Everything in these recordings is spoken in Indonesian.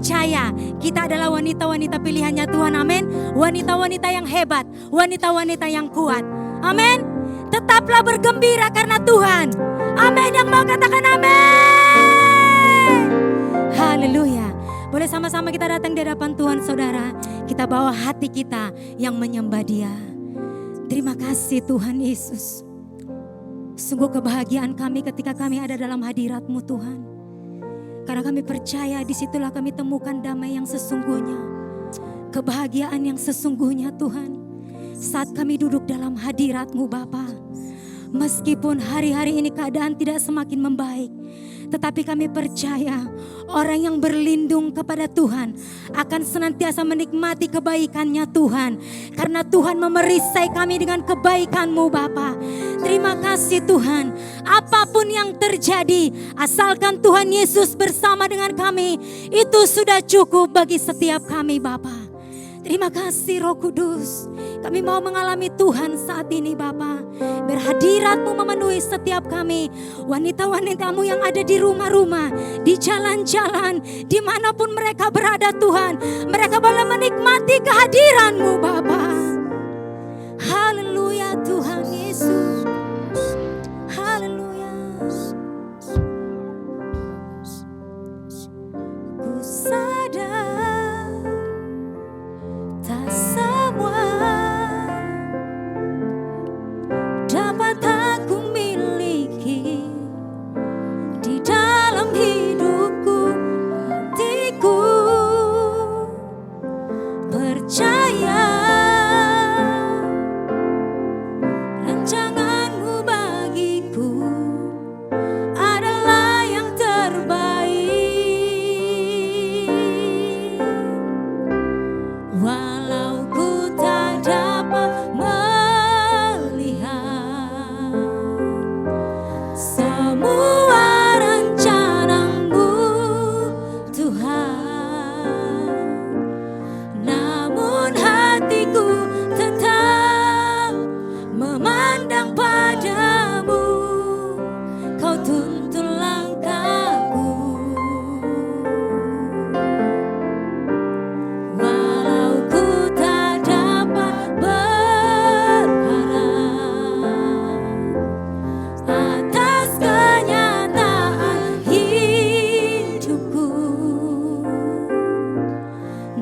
percaya kita adalah wanita-wanita pilihannya Tuhan, amin. Wanita-wanita yang hebat, wanita-wanita yang kuat, amin. Tetaplah bergembira karena Tuhan, amin. Yang mau katakan amin. Haleluya. Boleh sama-sama kita datang di hadapan Tuhan, saudara. Kita bawa hati kita yang menyembah Dia. Terima kasih Tuhan Yesus. Sungguh kebahagiaan kami ketika kami ada dalam hadirat-Mu Tuhan. Karena kami percaya disitulah kami temukan damai yang sesungguhnya. Kebahagiaan yang sesungguhnya Tuhan. Saat kami duduk dalam hadirat-Mu Bapa. Meskipun hari-hari ini keadaan tidak semakin membaik, tetapi kami percaya orang yang berlindung kepada Tuhan akan senantiasa menikmati kebaikan-Nya Tuhan. Karena Tuhan memerisai kami dengan kebaikan-Mu Bapa. Terima kasih Tuhan. Apapun yang terjadi, asalkan Tuhan Yesus bersama dengan kami, itu sudah cukup bagi setiap kami Bapa. Terima kasih Roh Kudus. Kami mau mengalami Tuhan saat ini Bapa. Berhadirat-Mu memenuhi setiap kami. Wanita-wanita-Mu yang ada di rumah-rumah, di jalan-jalan, dimanapun mereka berada Tuhan. Mereka boleh menikmati kehadiran-Mu Bapa. Haleluya Tuhan Yesus. Haleluya. Ku sadar tak semua dapat aku miliki di dalam hidupku. Hatiku percaya rancangan-Mu bagiku adalah yang terbaik. Walau ku tak dapat melihat semua rencana-Mu Tuhan, namun hatiku tetap memandang padamu. Kau tuntun langkahku. Walau ku tak dapat berharap atas kenyataan hidupku,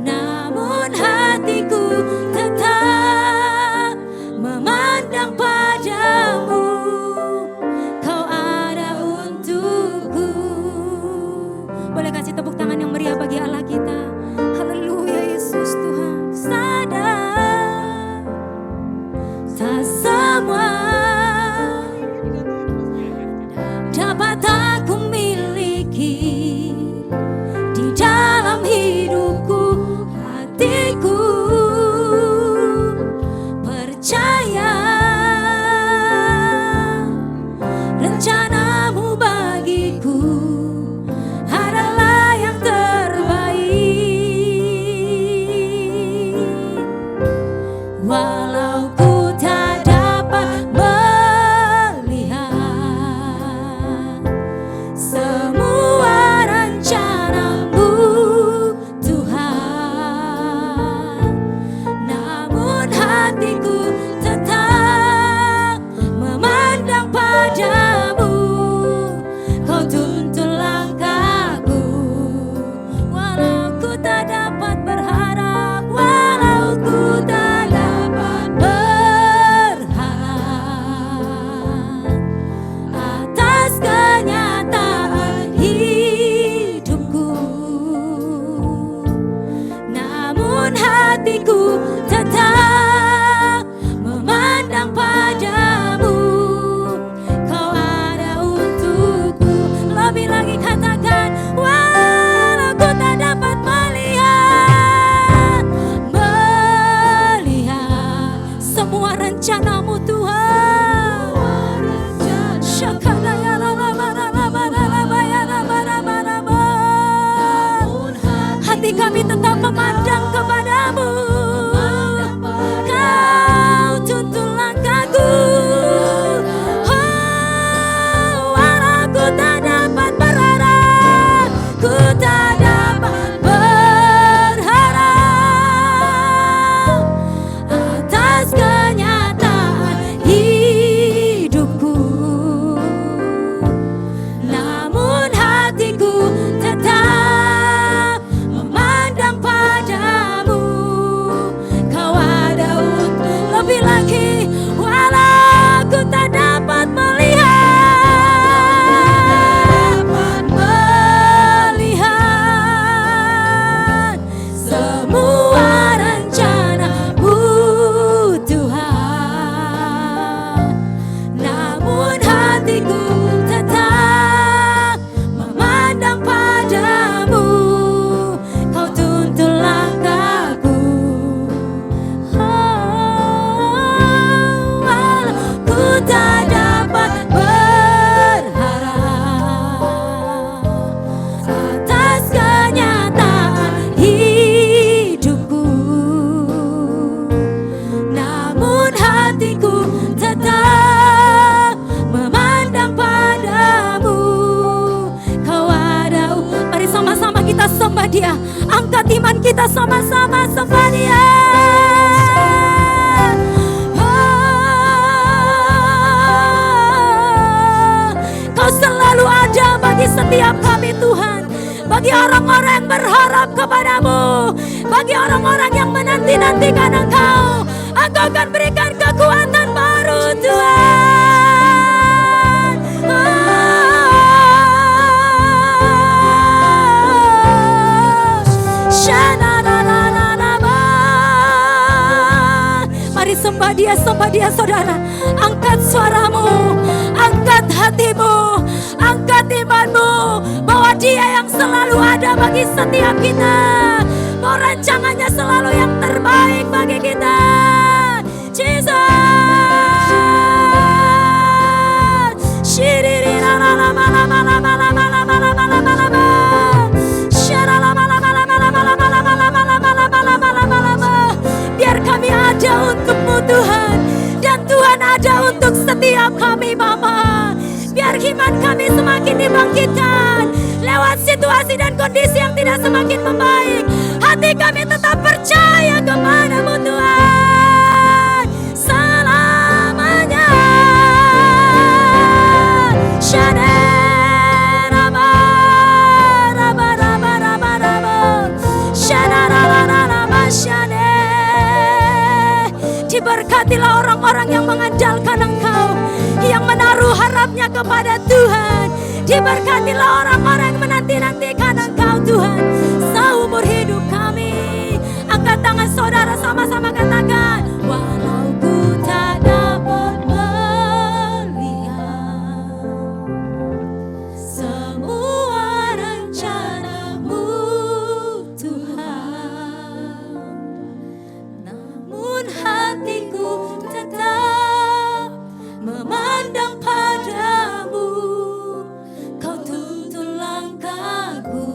namun hatiku tetap memandang padamu. Kau ada untukku. Boleh kasih tepuk tangan yang meriah bagi Allah kita. Haleluya Yesus Tuhan. Sadar tak semua dapat aku miliki di dalam hidupku. Hatiku percaya rencana-Mu bagiku adalah yang terbaik. Walau ku tak dapat melihat semua rencana-Mu Tuhan, namun hatiku tetap memandang padamu. Kau tuntun langkahku. Walau ku tak dapat berharap, walau ku tak dapat berharap atas kenyataan hidupku, namun hatiku tetap memandang padamu. Kau ada untukku. Lebih lagi katakan, walau ku tak dapat melihat semua rencana-Mu Tuhan. Hati kami tetap memandang kepadamu. Kau tuntun langkahku. Walau ku tak dapat berharap, ku tak dapat berharap Angkat iman kita sama-sama sembah Dia. Kau selalu ada bagi setiap kami Tuhan. Bagi orang-orang yang berharap kepadamu, bagi orang-orang yang menanti-nantikan Engkau, Engkau akan berikan kekuatan baru Tuhan. Mari sembah Dia saudara. Angkat suaramu, angkat hatimu, angkat imanmu, bahwa Dia yang selalu ada bagi setiap kita, bahwa rancangannya selalu yang terbaik bagi kita. Jesus. Biar kami ada untuk-Mu Tuhan, dan Tuhan ada untuk setiap kami Bapa. Biar iman kami semakin dibangkitkan lewat situasi dan kondisi yang tidak semakin membaik. Hati kami tetap percaya kepada-Mu Tuhan selamanya. Diberkatilah orang-orang yang mengandalkan Engkau, yang menaruh harapnya kepada Tuhan. Diberkatilah orang-orang yang menanti-nantikan Engkau Tuhan seumur hidup kami. Angkat tangan saudara, sama-sama katakan, walau ku tak dapat melihat semua rencana-Mu Tuhan, namun hatiku tetap memandang padamu. Kau tuntun langkahku,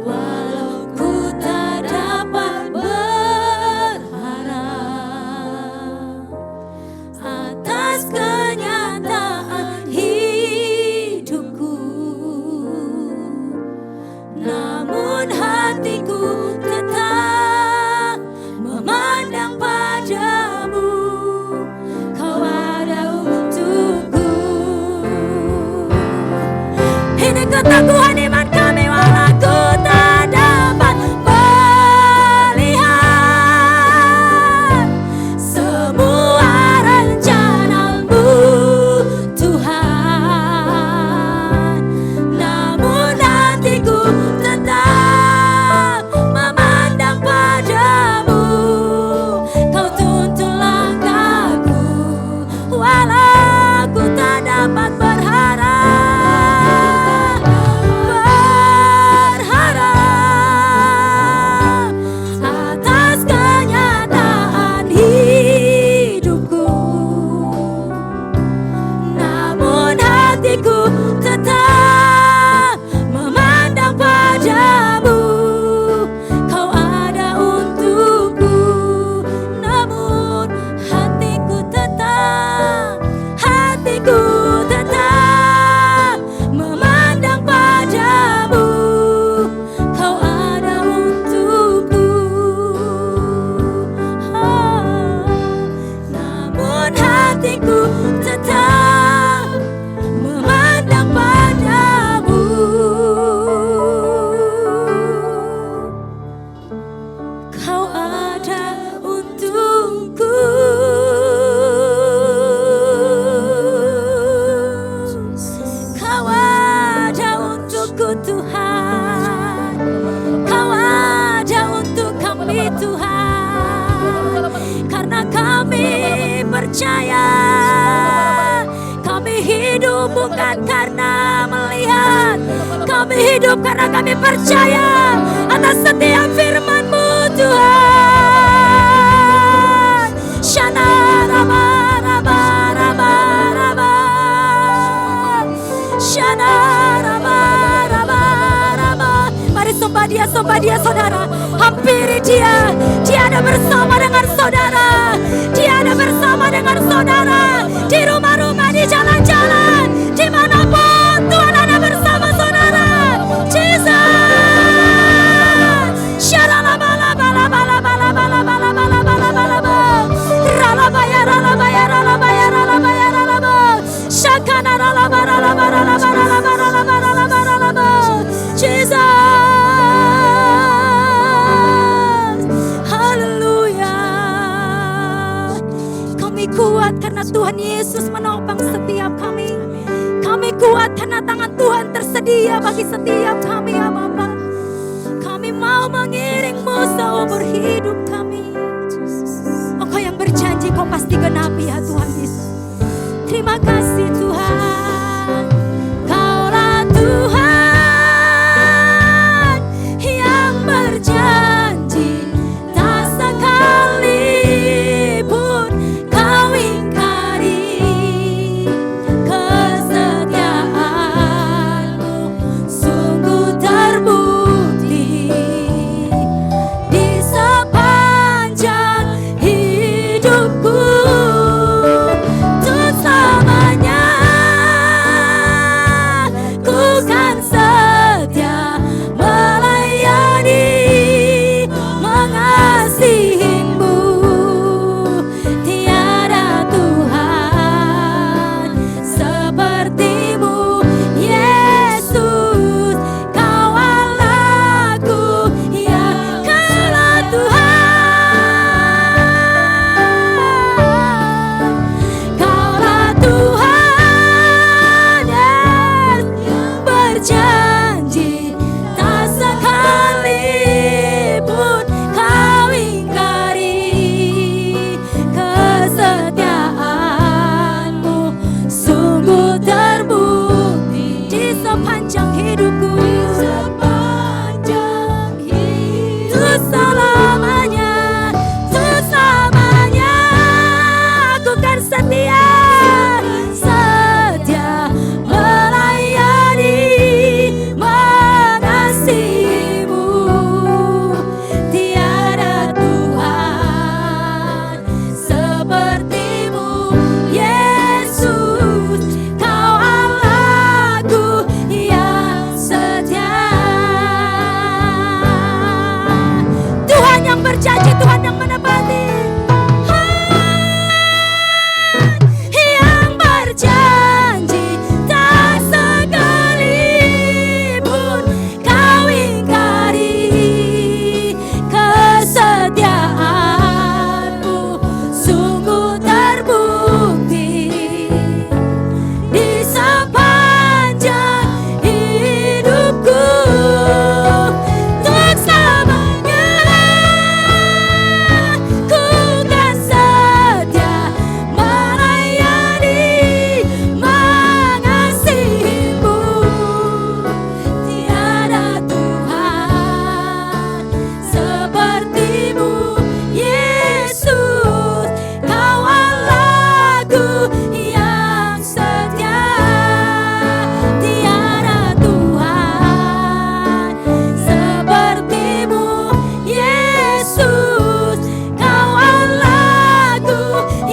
walau ku tak dapat berharap atas kenyataan hidupku, namun hatiku tetap memandang padamu. Kau ada untukku. Ini keteguhan iman kami, walau ku tak dapat melihat semua rencana-Mu Tuhan, namun hatiku tetap memandang padamu. Kau tuntun langkahku, walau ku tak dapat berharap atas kenyataan hidupku, namun hatiku tetap memandang padamu. Kau ada untukku, namun hatiku tetap memandang padamu. Kau ada untukku, namun hatiku tetap memandang padamu. Kau ada untukku. Kau ada untukku Tuhan. Kau ada untuk kami Tuhan. Karena kami percaya, kami hidup bukan karena melihat, kami hidup karena kami percaya atas setiap firman-Mu Tuhan. Shana raba raba raba raba, Shana raba raba raba. Mari sembah Dia saudara. Hampiri Dia. Dia ada bersama dengan saudara. Dia ada bersama dengan saudara di rumah-rumah, di jalan-jalan, dimanapun Tuhan ada bersama saudara. sedia bagi setiap kami ya Bapa. Kami mau mengiring-Mu seumur hidup kami. Engkau yang berjanji Kau pasti genapi ya Tuhan Yesus. Terima kasih Tuhan. Kaulah Tuhan yang berjanji, tak sekali pun Kau ingkari. Kesetiaan-Mu sungguh terbukti di sepanjang hidupku. Untuk selamanya ku kan setia melayani, mengasihi-Mu. Tiada Tuhan seperti-Mu, Yesus. Kau Allahku, ya Kaulah Tuhan. Kaulah Tuhan, yes, yang berjanji, tak sekali pun Kau ingkari. Kesetiaan-Mu sungguh terbukti di sepanjang hidupku. Untuk selamanya, untuk selamanya aku kan setia, setia melayani, mengasihi-Mu. Tiada Tuhan seperti-Mu, Yesus. Kau Allahku yang setia. Tuhan yang berjanji, Tuhan yang menepati. Yang berjanji, tak sekali pun Kau ingkari. Kesetiaan-Mu sungguh terbukti di sepanjang hidupku. Untuk selamanya ku kan setia melayani, mengasihi-Mu. Tiada Tuhan seperti-Mu, Yesus. Kau Allahku yang setia. Tiada Tuhan seperti-Mu, Yesus. Kau Allahku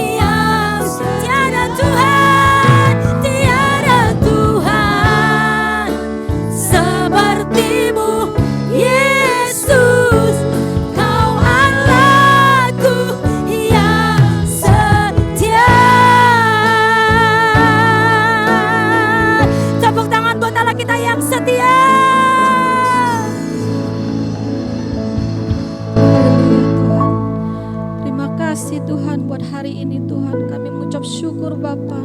yang tiada Tuhan, tiada Tuhan seperti-Mu, Yesus. Kau Allahku yang setia. Tepuk tangan buat Allah kita yang setia. Terima kasih Tuhan buat hari ini Tuhan. Kami mengucap syukur Bapa.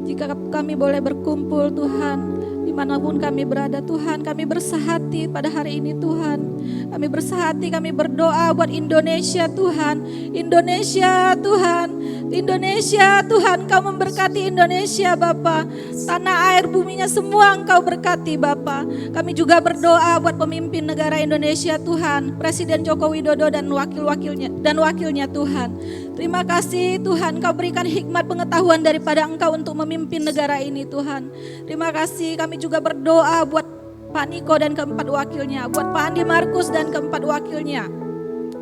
Jika kami boleh berkumpul Tuhan, dimanapun kami berada Tuhan, kami bersahati pada hari ini Tuhan. Kami bersahati, kami berdoa buat Indonesia Tuhan. Indonesia Tuhan, Indonesia Tuhan, Kau memberkati Indonesia Bapa. Tanah air buminya semua Engkau berkati Bapa. Kami juga berdoa buat pemimpin negara Indonesia Tuhan, Presiden Joko Widodo dan wakilnya Tuhan. Terima kasih Tuhan, Kau berikan hikmat pengetahuan daripada Engkau untuk memimpin negara ini Tuhan. Terima kasih, kami juga berdoa buat Pak Niko dan keempat wakilnya, buat Pak Andi Markus dan keempat wakilnya.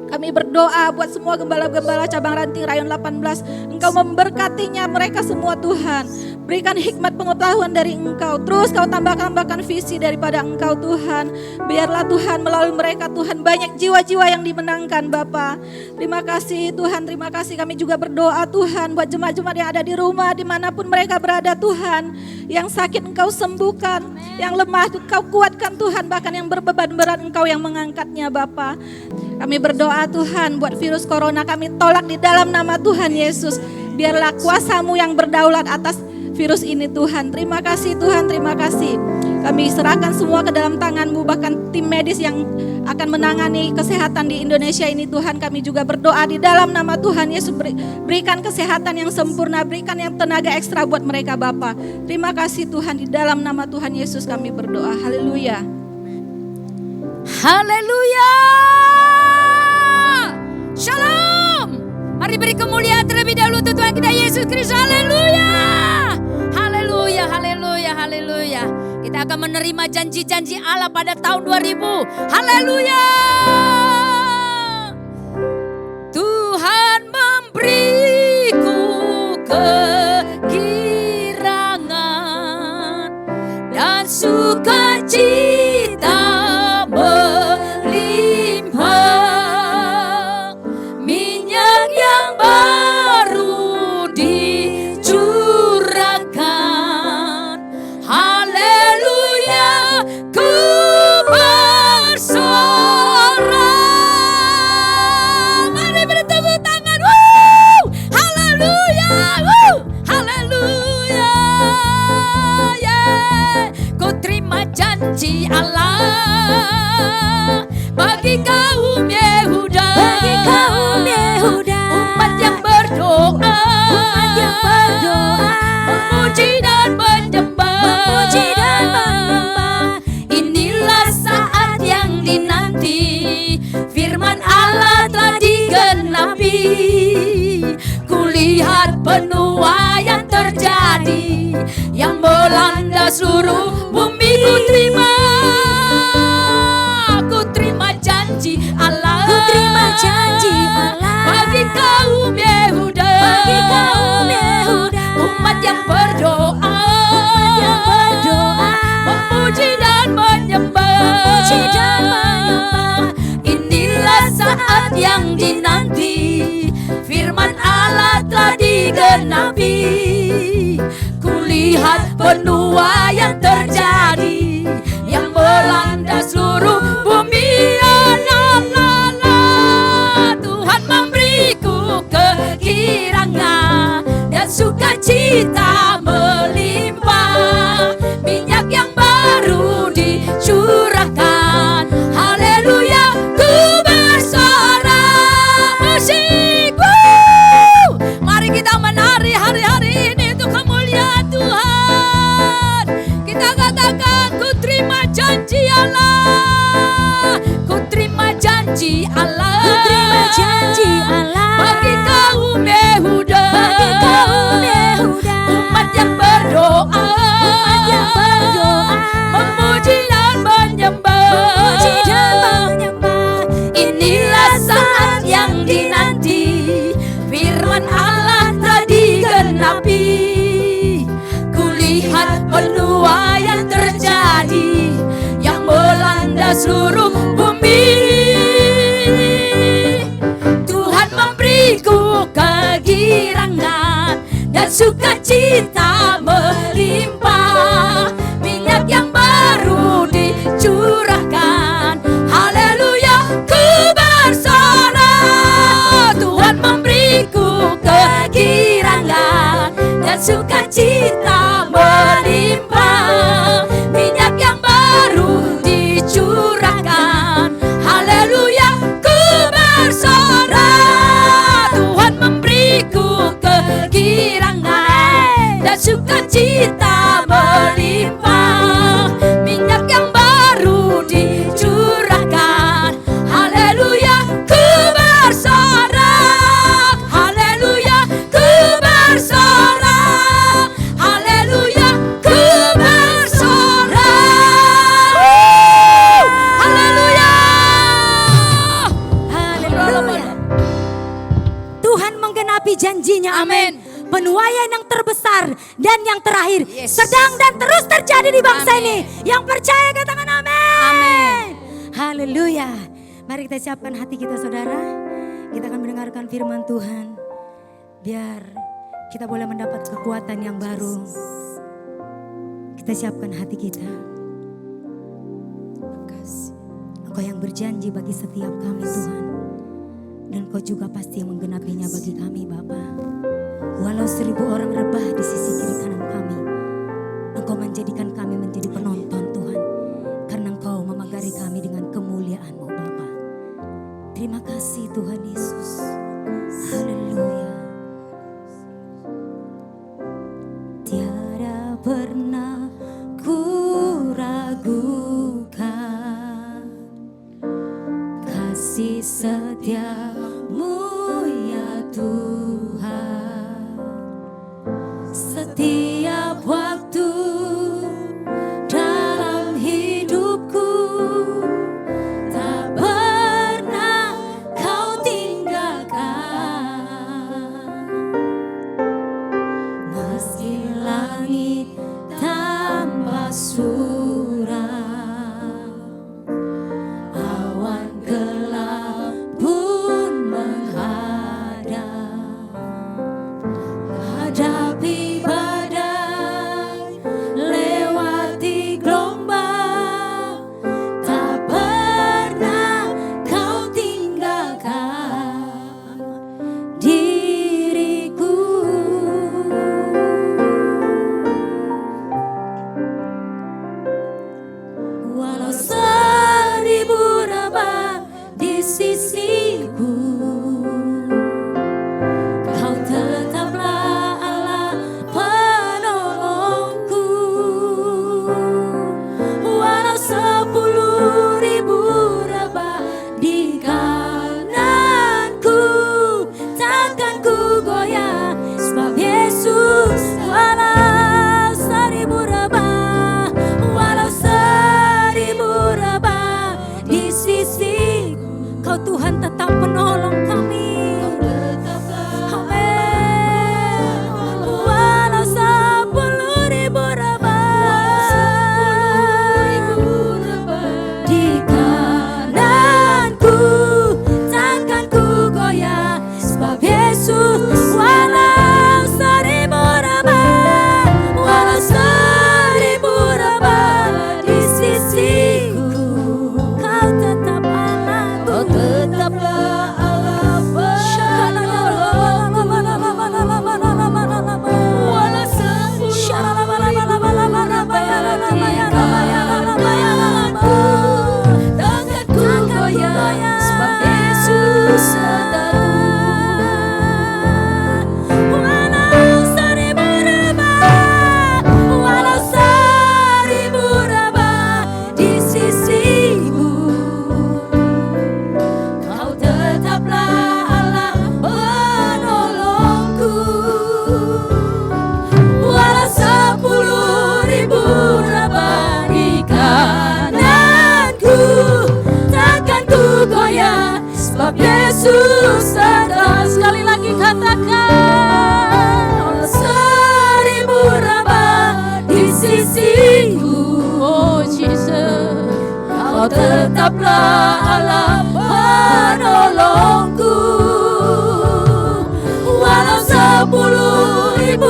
Kami berdoa buat semua gembala-gembala cabang ranting Rayon 18. Engkau memberkatinya mereka semua Tuhan. Berikan hikmat pengetahuan dari Engkau. Terus Kau tambahkan visi daripada Engkau Tuhan. Biarlah Tuhan melalui mereka Tuhan banyak jiwa-jiwa yang dimenangkan Bapa. Terima kasih Tuhan, terima kasih. Kami juga berdoa Tuhan buat jemaat-jemaat yang ada di rumah dimanapun mereka berada Tuhan. Yang sakit Engkau sembuhkan, yang lemah Engkau kuatkan Tuhan. Bahkan yang berbeban berat Engkau yang mengangkatnya Bapa. Kami berdoa Tuhan buat virus corona, kami tolak di dalam nama Tuhan Yesus. Biarlah kuasa-Mu yang berdaulat atas virus ini Tuhan. Terima kasih Tuhan, terima kasih. Kami serahkan semua ke dalam tangan-Mu, bahkan tim medis yang akan menangani kesehatan di Indonesia ini Tuhan. Kami juga berdoa di dalam nama Tuhan Yesus, berikan kesehatan yang sempurna, berikan yang tenaga ekstra buat mereka Bapa. Terima kasih Tuhan, di dalam nama Tuhan Yesus kami berdoa. Haleluya. Haleluya. Shalom. Mari beri kemuliaan terlebih dahulu untuk Tuhan kita Yesus Kristus. Haleluya. Haleluya, haleluya, haleluya. Kita akan menerima janji-janji Allah pada tahun 2000. Haleluya. Tuhan memberiku kegirangan dan sukacita melimpah, minyak yang baru dicurahkan. Haleluya, ku bersorak. Mari beri tepuk tangan. Haleluya. Haleluya. Ku terima janji Allah bagi kaum Yehuda, umat yang berdoa, memuji dan menyembah. Inilah saat yang dinanti, firman Allah telah digenapi. Kulihat penuaian terjadi yang melanda seluruh bumi. Ku terima janji Allah, bagi kaum Yehuda, umat yang berdoa, memuji dan menyembah. Inilah saat yang dinanti, firman Allah telah digenapi. Kulihat penuaian terjadi yang melanda seluruh bumi. Tuhan memberiku kegirangan dan sukacita melimpah, minyak yang baru dicurahkan. Haleluya, ku bersorak. Musik, mari kita menari hari-hari ini untuk kemuliaan Tuhan. Kita katakan, ku terima janji Allah, ku terima janji Allah, bagi kaum Yehuda, umat yang berdoa, memuji dan menyembah. Inilah saat yang dinanti, firman Allah telah digenapi. Kulihat penuaian terjadi yang melanda seluruh bumi. Tuhan memberiku kegirangan dan sukacita melimpah, minyak yang baru dicurahkan. Haleluya, ku bersorak. Tuhan memberiku kegirangan dan sukacita melimpah, minyak yang baru dicurahkan. Haleluya, ku bersorak. Tuhan memberiku kegirangan dan sukacita melimpah, minyak yang baru dicurahkan. Haleluya, ku bersorak. Haleluya, ku bersorak. Haleluya, ku bersorak. Haleluya. Haleluya. Tuhan menggenapi janjinya, amin. Penuaian yang terbesar dan yang terakhir sedang dan terus terjadi di bangsa ini. Yang percaya katakan amin. Haleluya. Mari kita siapkan hati kita saudara. Kita akan mendengarkan firman Tuhan. Biar kita boleh mendapat kekuatan yang baru. Kita siapkan hati kita. Engkau yang berjanji bagi setiap kami Tuhan. Dan Kau juga pasti yang menggenapinya bagi kami Bapa. Walau 1000 orang rebah di sisi kiri kanan kami, Engkau menjadikan kami menjadi penonton Tuhan. setiamu ya Tuhan, setiap waktu dalam hidupku tak pernah kau tinggalkan. Meski langit tanpa suram, awan gelap pun menghadap, hadapi badai, lewati gelombang, tak pernah kau tinggalkan diriku. Walau seribu rebah di sisiku, kau tetaplah Allah penolongku. Walau 10.000 rebah di kananku, takkan ku goyah, sebab Yesus. Walau 1.000 rebah, walau 1.000 rebah di sisiku, kau Tuhan tetap penolong kami. Amin. Walau 10.000 rebah di kananku, takkan ku goyah, sebab Yesus. Walau 1.000 rebah, walau 1.000 rebah di sisiku, kau tetap Allah, kau tetaplah Allah penolongku. Walau 10.000 takkan ku goyah, sebab Yesus sertaku. Walau 1.000 rebah, walau 1.000 rebah di sisiku, kau tetaplah Allah penolongku. Walau 10.000 rebah di kananku, takkan ku goyah, sebab Yesus serta. Sekali lagi katakan, walau 1.000 rebah di sisiku, oh Jesus, kau tetaplah Allah penolongku. Walau 10.000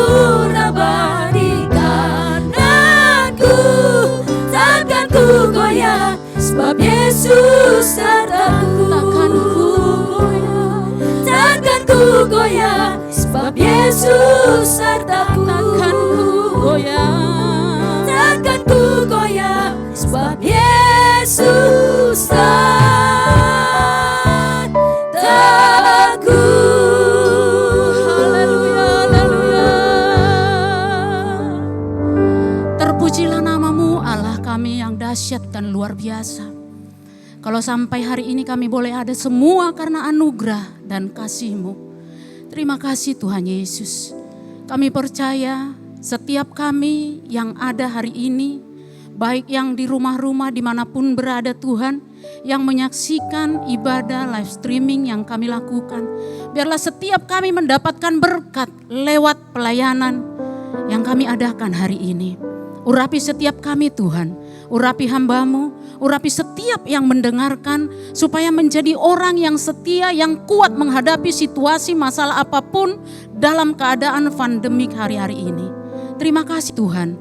rebah di kananku, takkan ku goyah, sebab Yesus sertaku. Takkan ku goyah, sebab Yesus sertaku. Takkan ku goyah, takkan ku goyah, sebab Yesus sertaku. Haleluya, haleluya. Terpujilah namamu Allah kami yang dahsyat dan luar biasa. Kalau sampai hari ini kami boleh ada semua karena anugerah dan kasih-Mu. Terima kasih Tuhan Yesus. Kami percaya setiap kami yang ada hari ini, baik yang di rumah-rumah dimanapun berada Tuhan, yang menyaksikan ibadah live streaming yang kami lakukan, biarlah setiap kami mendapatkan berkat lewat pelayanan yang kami adakan hari ini. Urapi setiap kami Tuhan, urapi hamba-Mu, urapi setiap yang mendengarkan, supaya menjadi orang yang setia, yang kuat menghadapi situasi masalah apapun dalam keadaan pandemik hari-hari ini. Terima kasih Tuhan,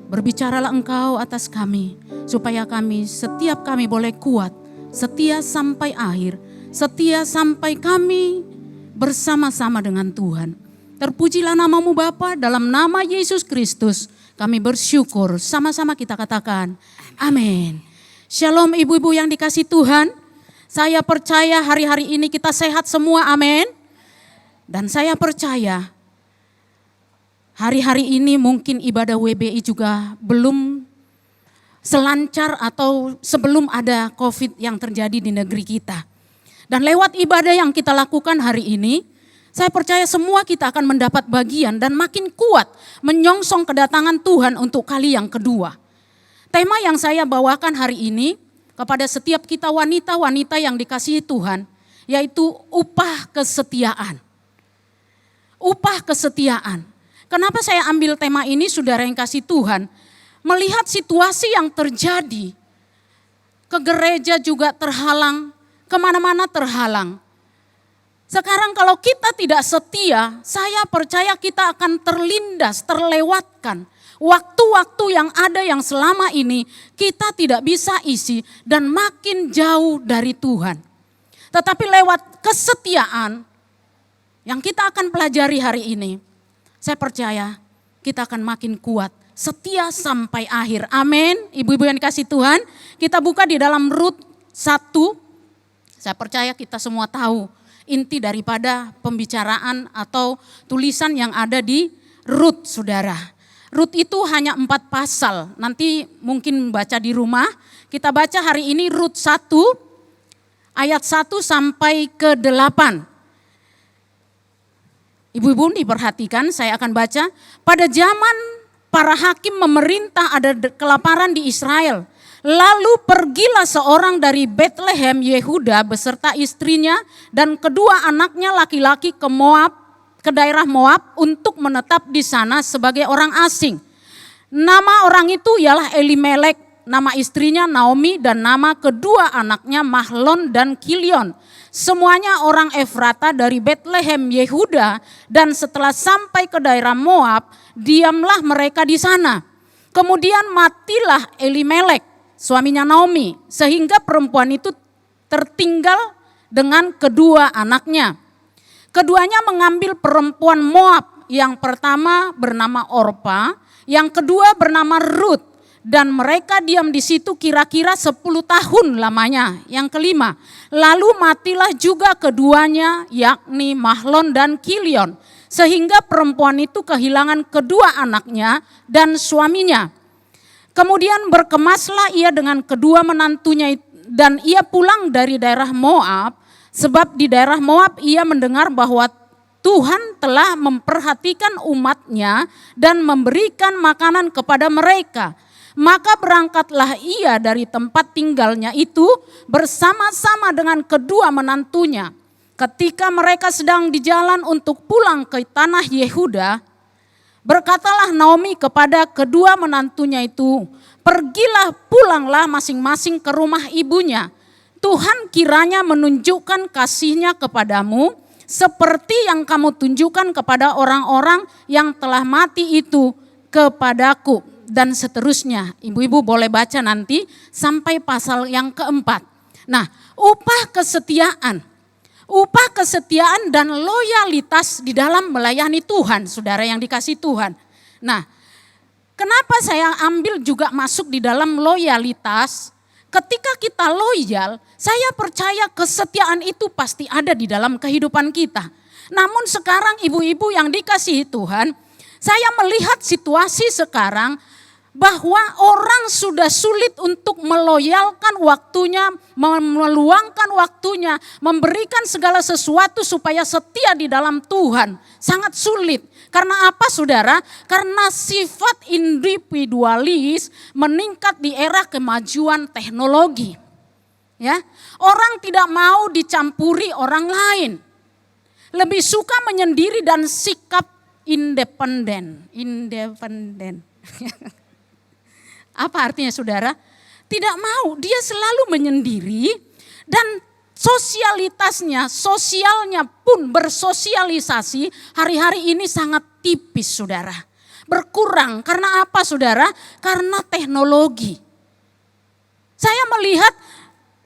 berbicaralah Engkau atas kami, supaya setiap kami boleh kuat, setia sampai akhir, setia sampai kami bersama-sama dengan Tuhan. Terpujilah namamu Bapa, dalam nama Yesus Kristus kami bersyukur, sama-sama kita katakan amin. Shalom ibu-ibu yang dikasih Tuhan, saya percaya hari-hari ini kita sehat semua, amin. Dan saya percaya hari-hari ini mungkin ibadah WBI juga belum selancar atau sebelum ada COVID yang terjadi di negeri kita. Dan lewat ibadah yang kita lakukan hari ini, saya percaya semua kita akan mendapat bagian dan makin kuat menyongsong kedatangan Tuhan untuk kali yang kedua. Tema yang saya bawakan hari ini kepada setiap kita wanita-wanita yang dikasihi Tuhan, yaitu upah kesetiaan. Upah kesetiaan. Kenapa saya ambil tema ini, saudara yang kasih Tuhan? Melihat situasi yang terjadi, ke gereja juga terhalang, kemana-mana terhalang. Sekarang kalau kita tidak setia, saya percaya kita akan terlindas, terlewatkan. Waktu-waktu yang ada yang selama ini kita tidak bisa isi dan makin jauh dari Tuhan. Tetapi lewat kesetiaan yang kita akan pelajari hari ini, saya percaya kita akan makin kuat. Setia sampai akhir. Amin. Ibu-ibu yang dikasih Tuhan, kita buka di dalam Rut 1. Saya percaya kita semua tahu inti daripada pembicaraan atau tulisan yang ada di Rut, saudara. Rut itu hanya 4 pasal, nanti mungkin baca di rumah. Kita baca hari ini Rut 1, ayat 1 sampai ke 8. Ibu-ibu diperhatikan, saya akan baca. Pada zaman para hakim memerintah ada kelaparan di Israel. Lalu pergilah seorang dari Bethlehem Yehuda beserta istrinya dan kedua anaknya laki-laki ke Moab, ke daerah Moab untuk menetap di sana sebagai orang asing. Nama orang itu ialah Elimelek, nama istrinya Naomi dan nama kedua anaknya Mahlon dan Kilion. Semuanya orang Efrata dari Bethlehem Yehuda, dan setelah sampai ke daerah Moab, diamlah mereka di sana. Kemudian matilah Elimelek, suaminya Naomi, sehingga perempuan itu tertinggal dengan kedua anaknya. Keduanya mengambil perempuan Moab, yang pertama bernama Orpa, yang kedua bernama Rut, dan mereka diam di situ kira-kira 10 tahun lamanya. Yang kelima, lalu matilah juga keduanya, yakni Mahlon dan Kilion, sehingga perempuan itu kehilangan kedua anaknya dan suaminya. Kemudian berkemaslah ia dengan kedua menantunya dan ia pulang dari daerah Moab, sebab di daerah Moab ia mendengar bahwa Tuhan telah memperhatikan umatnya dan memberikan makanan kepada mereka. Maka berangkatlah ia dari tempat tinggalnya itu bersama-sama dengan kedua menantunya. Ketika mereka sedang di jalan untuk pulang ke tanah Yehuda, berkatalah Naomi kepada kedua menantunya itu, pergilah pulanglah masing-masing ke rumah ibunya. Tuhan kiranya menunjukkan kasih-Nya kepadamu seperti yang kamu tunjukkan kepada orang-orang yang telah mati itu kepadaku. Dan seterusnya, ibu-ibu boleh baca nanti sampai pasal yang keempat. Nah, upah kesetiaan. Upah kesetiaan dan loyalitas di dalam melayani Tuhan, saudara yang dikasih Tuhan. Nah, kenapa saya ambil juga masuk di dalam loyalitas? Ketika kita loyal, saya percaya kesetiaan itu pasti ada di dalam kehidupan kita. Namun sekarang ibu-ibu yang dikasihi Tuhan, saya melihat situasi sekarang bahwa orang sudah sulit untuk meloyalkan waktunya, meluangkan waktunya, memberikan segala sesuatu supaya setia di dalam Tuhan. Sangat sulit. Karena apa, saudara? Karena sifat individualis meningkat di era kemajuan teknologi. Ya, orang tidak mau dicampuri orang lain. Lebih suka menyendiri dan sikap independen. Apa artinya, saudara? Tidak mau, dia selalu menyendiri dan sosialnya pun bersosialisasi hari-hari ini sangat tipis, saudara. Berkurang, karena apa, saudara? Karena teknologi. Saya melihat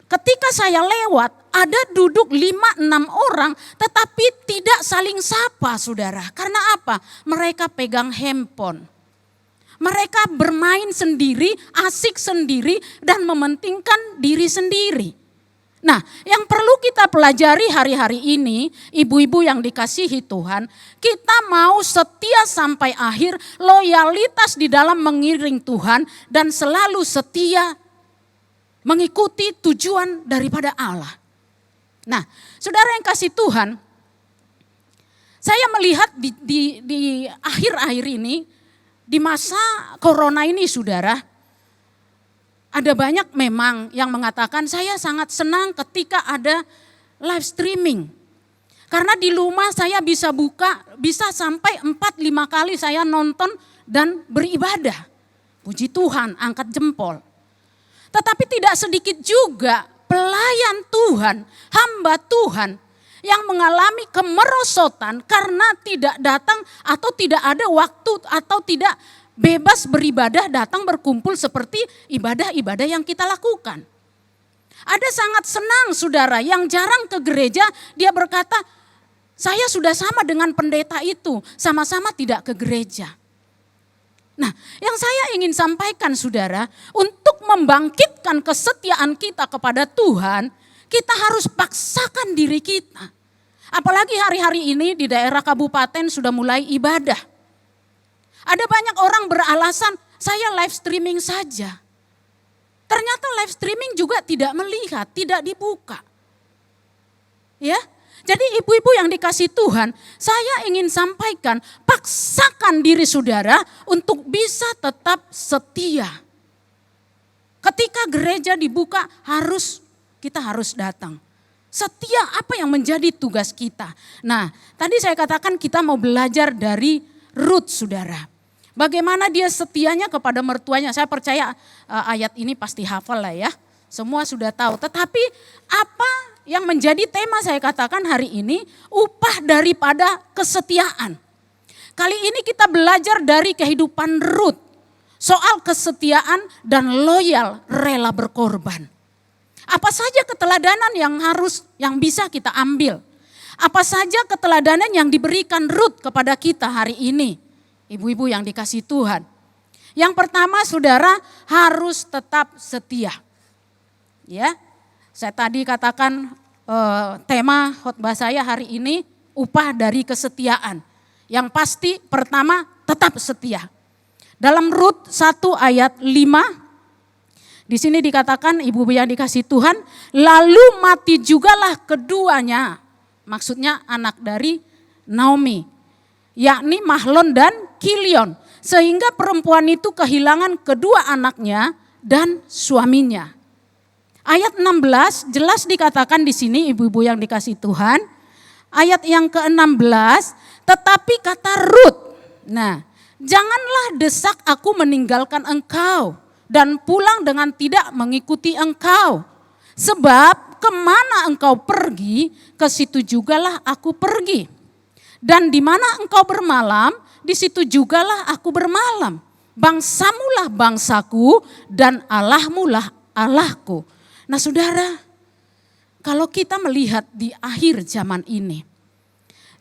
ketika saya lewat, ada duduk 5-6 orang tetapi tidak saling sapa, saudara. Karena apa? Mereka pegang handphone. Mereka bermain sendiri, asik sendiri, dan mementingkan diri sendiri. Nah, yang perlu kita pelajari hari-hari ini, ibu-ibu yang dikasihi Tuhan, kita mau setia sampai akhir, loyalitas di dalam mengiring Tuhan, dan selalu setia mengikuti tujuan daripada Allah. Nah, saudara yang kasih Tuhan, saya melihat di akhir-akhir ini, di masa corona ini saudara, ada banyak memang yang mengatakan saya sangat senang ketika ada live streaming. Karena di rumah saya bisa bisa sampai 4-5 kali saya nonton dan beribadah. Puji Tuhan, angkat jempol. Tetapi tidak sedikit juga pelayan Tuhan, hamba Tuhan yang mengalami kemerosotan karena tidak datang atau tidak ada waktu atau tidak bebas beribadah, datang berkumpul seperti ibadah-ibadah yang kita lakukan. Ada sangat senang saudara yang jarang ke gereja, dia berkata, saya sudah sama dengan pendeta itu, sama-sama tidak ke gereja. Nah, yang saya ingin sampaikan saudara, untuk membangkitkan kesetiaan kita kepada Tuhan, kita harus paksakan diri kita. Apalagi hari-hari ini di daerah kabupaten sudah mulai ibadah. Ada banyak orang beralasan, saya live streaming saja. Ternyata live streaming juga tidak melihat, tidak dibuka. Ya, jadi ibu-ibu yang dikasih Tuhan, saya ingin sampaikan, paksakan diri saudara untuk bisa tetap setia. Ketika gereja dibuka kita harus datang. Setia apa yang menjadi tugas kita. Nah, tadi saya katakan kita mau belajar dari Ruth saudara. Bagaimana dia setianya kepada mertuanya. Saya percaya ayat ini pasti hafal lah ya. Semua sudah tahu. Tetapi apa yang menjadi tema saya katakan hari ini, upah daripada kesetiaan. Kali ini kita belajar dari kehidupan Ruth. Soal kesetiaan dan loyal rela berkorban. Apa saja keteladanan yang bisa kita ambil. Apa saja keteladanan yang diberikan Ruth kepada kita hari ini. Ibu-ibu yang dikasih Tuhan. Yang pertama saudara harus tetap setia. Ya, saya tadi katakan tema khotbah saya hari ini upah dari kesetiaan. Yang pasti pertama tetap setia. Dalam Rut 1 ayat 5 di sini dikatakan ibu yang dikasih Tuhan, lalu mati jugalah keduanya. Maksudnya anak dari Naomi, yakni Mahlon dan Kilion. Sehingga perempuan itu kehilangan kedua anaknya dan suaminya. Ayat 16 jelas dikatakan di sini ibu-ibu yang dikasih Tuhan. Ayat yang ke-16, tetapi kata Ruth, nah janganlah desak aku meninggalkan engkau dan pulang dengan tidak mengikuti engkau. Sebab kemana engkau pergi, ke situ jugalah aku pergi. Dan di mana engkau bermalam, di situ jugalah aku bermalam. Bangsamulah bangsaku dan Allahmulah Allahku. Nah saudara, kalau kita melihat di akhir zaman ini,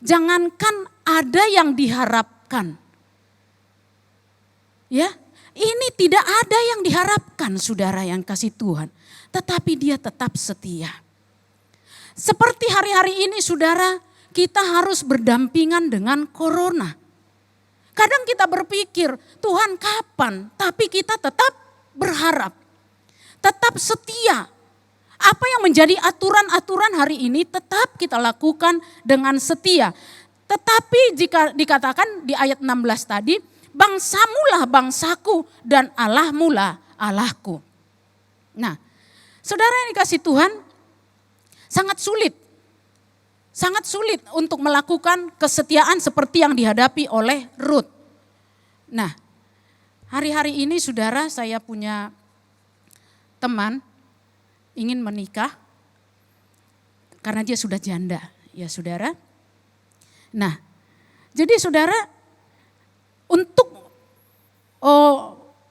jangankan ada yang diharapkan. Ya, ini tidak ada yang diharapkan saudara yang kasih Tuhan. Tetapi dia tetap setia. Seperti hari-hari ini saudara, kita harus berdampingan dengan corona. Kadang kita berpikir, Tuhan kapan? Tapi kita tetap berharap. Tetap setia. Apa yang menjadi aturan-aturan hari ini tetap kita lakukan dengan setia. Tetapi jika dikatakan di ayat 16 tadi, bangsamulah bangsaku dan Allahmulah Allahku. Nah, saudara yang dikasih Tuhan, sangat sulit untuk melakukan kesetiaan seperti yang dihadapi oleh Ruth. Nah, hari-hari ini saudara saya punya teman ingin menikah karena dia sudah janda, ya saudara. Nah, jadi saudara untuk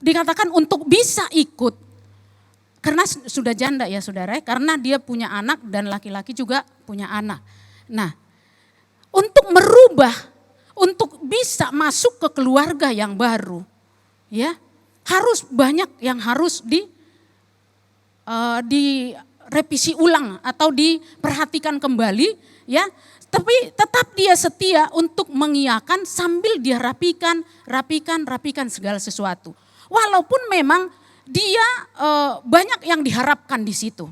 dikatakan untuk bisa ikut karena sudah janda ya saudara, karena dia punya anak dan laki-laki juga punya anak. Nah, untuk merubah, untuk bisa masuk ke keluarga yang baru, ya harus banyak yang harus direvisi ulang atau diperhatikan kembali, ya. Tapi tetap dia setia untuk mengiyakan sambil dia rapikan segala sesuatu. Walaupun memang dia banyak yang diharapkan di situ.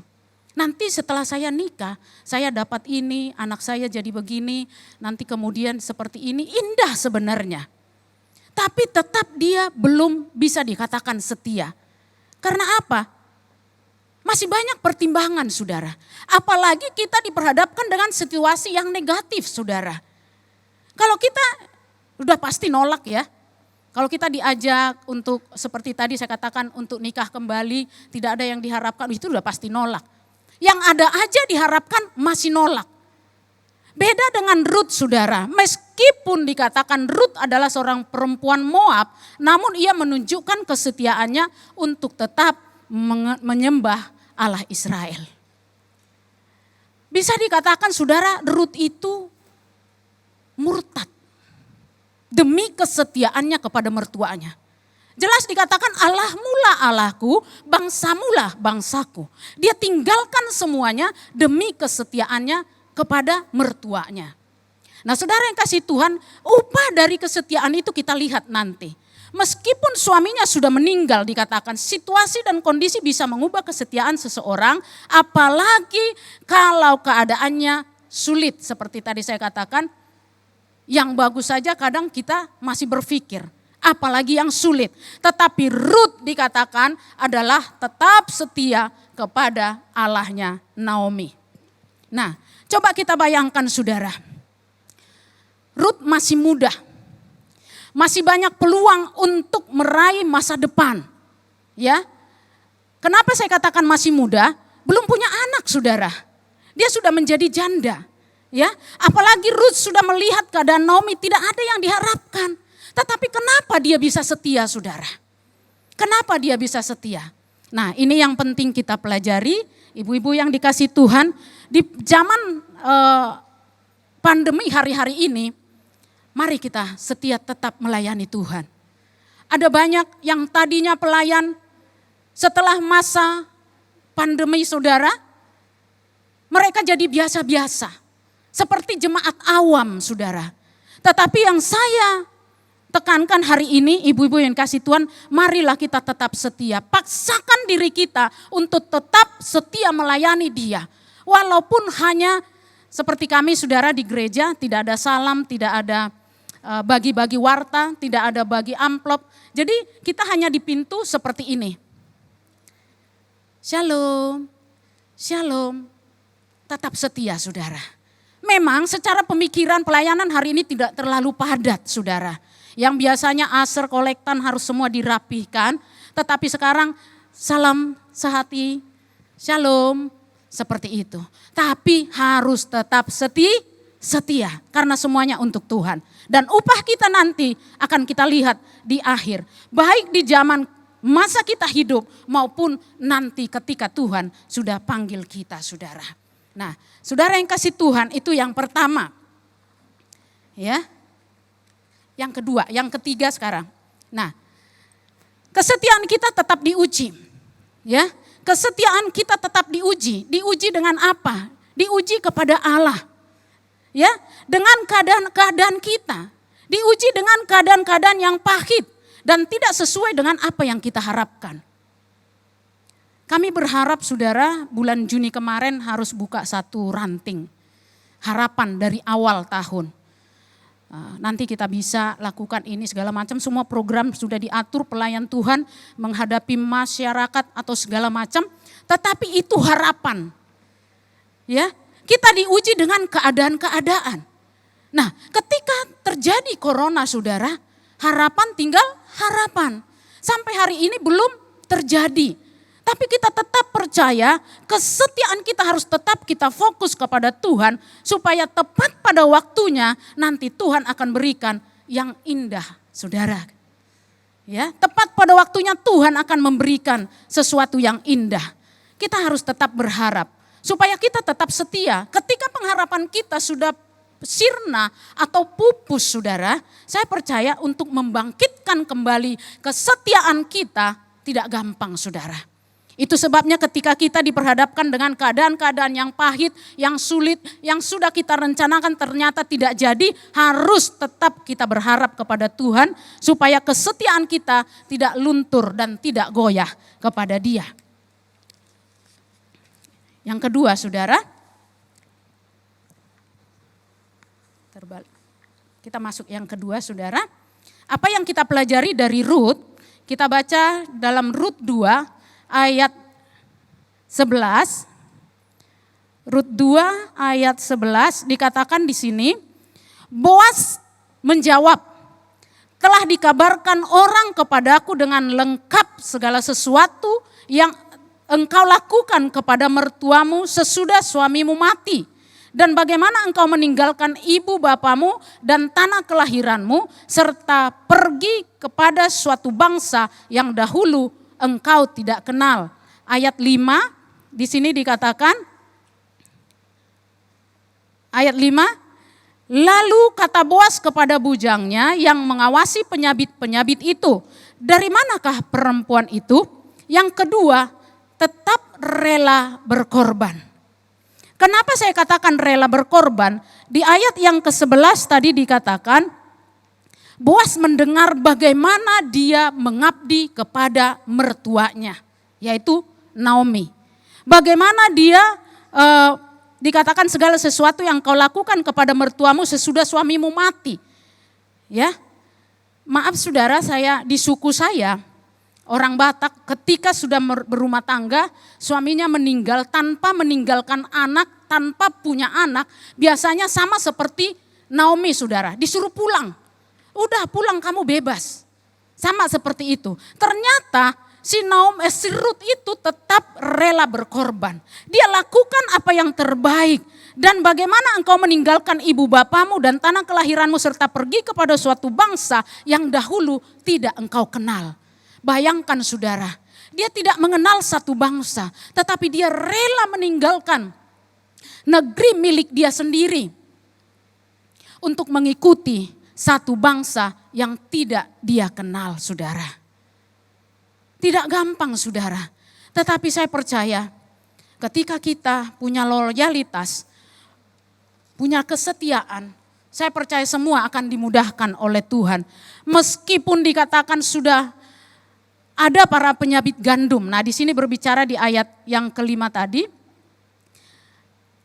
Nanti setelah saya nikah, saya dapat ini, anak saya jadi begini, nanti kemudian seperti ini, indah sebenarnya. Tapi tetap dia belum bisa dikatakan setia. Karena apa? Masih banyak pertimbangan, saudara. Apalagi kita diperhadapkan dengan situasi yang negatif, saudara. Kalau kita udah pasti nolak ya. Kalau kita diajak untuk seperti tadi saya katakan untuk nikah kembali, tidak ada yang diharapkan, itu udah pasti nolak. Yang ada aja diharapkan masih nolak. Beda dengan Ruth, saudara. Meskipun dikatakan Ruth adalah seorang perempuan Moab, namun ia menunjukkan kesetiaannya untuk tetap menyembah Allah Israel. Bisa dikatakan saudara, Ruth itu murtad demi kesetiaannya kepada mertuanya. Jelas dikatakan Allahmulah Allahku, bangsamulah bangsaku. Dia tinggalkan semuanya demi kesetiaannya kepada mertuanya. Nah saudara yang kasih Tuhan, upah dari kesetiaan itu kita lihat nanti. Meskipun suaminya sudah meninggal, dikatakan situasi dan kondisi bisa mengubah kesetiaan seseorang, apalagi kalau keadaannya sulit seperti tadi saya katakan. Yang bagus saja kadang kita masih berpikir, apalagi yang sulit. Tetapi Ruth dikatakan adalah tetap setia kepada Allahnya Naomi. Nah, coba kita bayangkan saudara. Ruth masih muda. Masih banyak peluang untuk meraih masa depan. Ya. Kenapa saya katakan masih muda? Belum punya anak saudara. Dia sudah menjadi janda. Ya, apalagi Ruth sudah melihat keadaan Naomi tidak ada yang diharapkan. Tetapi kenapa dia bisa setia, saudara? Kenapa dia bisa setia? Nah, ini yang penting kita pelajari, ibu-ibu yang dikasih Tuhan. Di zaman pandemi hari-hari ini, mari kita setia tetap melayani Tuhan. Ada banyak yang tadinya pelayan setelah masa pandemi, saudara, mereka jadi biasa-biasa. Seperti jemaat awam, saudara. Tetapi yang saya tekankan hari ini, ibu-ibu yang kasih Tuhan, marilah kita tetap setia. Paksakan diri kita untuk tetap setia melayani Dia. Walaupun hanya seperti kami saudara di gereja, tidak ada salam, tidak ada bagi-bagi warta, tidak ada bagi amplop. Jadi kita hanya di pintu seperti ini. Shalom, shalom, tetap setia saudara. Memang secara pemikiran pelayanan hari ini tidak terlalu padat saudara. Yang biasanya aser kolektan harus semua dirapihkan. Tetapi sekarang salam sehati, shalom, seperti itu. Tapi harus tetap setia karena semuanya untuk Tuhan. Dan upah kita nanti akan kita lihat di akhir. Baik di zaman masa kita hidup maupun nanti ketika Tuhan sudah panggil kita saudara. Nah, saudara yang kasih Tuhan itu yang pertama. Ya. Yang kedua, yang ketiga sekarang. Nah, kesetiaan kita tetap diuji. Ya. Kesetiaan kita tetap diuji. Diuji dengan apa? Diuji kepada Allah. Ya, dengan keadaan-keadaan kita. Diuji dengan keadaan-keadaan yang pahit dan tidak sesuai dengan apa yang kita harapkan. Kami berharap saudara bulan Juni kemarin harus buka satu ranting harapan dari awal tahun. Nanti kita bisa lakukan ini segala macam, semua program sudah diatur pelayan Tuhan menghadapi masyarakat atau segala macam. Tetapi itu harapan. Ya, kita diuji dengan keadaan-keadaan. Nah, ketika terjadi corona saudara, harapan tinggal harapan. Sampai hari ini belum terjadi. Tapi kita tetap percaya kesetiaan kita harus tetap kita fokus kepada Tuhan. Supaya tepat pada waktunya nanti Tuhan akan berikan yang indah saudara. Ya, tepat pada waktunya Tuhan akan memberikan sesuatu yang indah. Kita harus tetap berharap. Supaya kita tetap setia. Ketika pengharapan kita sudah sirna atau pupus saudara. Saya percaya untuk membangkitkan kembali kesetiaan kita tidak gampang saudara. Itu sebabnya ketika kita diperhadapkan dengan keadaan-keadaan yang pahit, yang sulit, yang sudah kita rencanakan ternyata tidak jadi, harus tetap kita berharap kepada Tuhan supaya kesetiaan kita tidak luntur dan tidak goyah kepada Dia. Yang kedua, saudara, terbalik. Kita masuk yang kedua, saudara. Apa yang kita pelajari dari Rut? Kita baca dalam Rut 2 ayat 11. Rut 2 ayat 11 dikatakan di sini, Boas menjawab, telah dikabarkan orang kepadaku dengan lengkap segala sesuatu yang engkau lakukan kepada mertuamu sesudah suamimu mati. Dan bagaimana engkau meninggalkan ibu bapamu dan tanah kelahiranmu serta pergi kepada suatu bangsa yang dahulu engkau tidak kenal. Ayat 5 di sini dikatakan, ayat 5, lalu kata Boas kepada bujangnya yang mengawasi penyabit-penyabit itu, dari manakah perempuan itu? Yang kedua, tetap rela berkorban. Kenapa saya katakan rela berkorban? Di ayat yang ke-11 tadi dikatakan, Boas mendengar bagaimana dia mengabdi kepada mertuanya, yaitu Naomi. Bagaimana dia dikatakan segala sesuatu yang kau lakukan kepada mertuamu sesudah suamimu mati. Ya, maaf saudara, saya di suku saya, orang Batak, ketika sudah berumah tangga, suaminya meninggal tanpa meninggalkan anak, tanpa punya anak, biasanya sama seperti Naomi saudara, disuruh pulang. Udah pulang, kamu bebas. Sama seperti itu. Ternyata si Rut itu tetap rela berkorban. Dia lakukan apa yang terbaik. Dan bagaimana engkau meninggalkan ibu bapamu dan tanah kelahiranmu serta pergi kepada suatu bangsa yang dahulu tidak engkau kenal. Bayangkan saudara, dia tidak mengenal satu bangsa, tetapi dia rela meninggalkan negeri milik dia sendiri untuk mengikuti satu bangsa yang tidak dia kenal, saudara. Tidak gampang, saudara. Tetapi saya percaya ketika kita punya loyalitas, punya kesetiaan, saya percaya semua akan dimudahkan oleh Tuhan. Meskipun dikatakan sudah ada para penyabit gandum. Nah, di sini berbicara di ayat yang kelima tadi.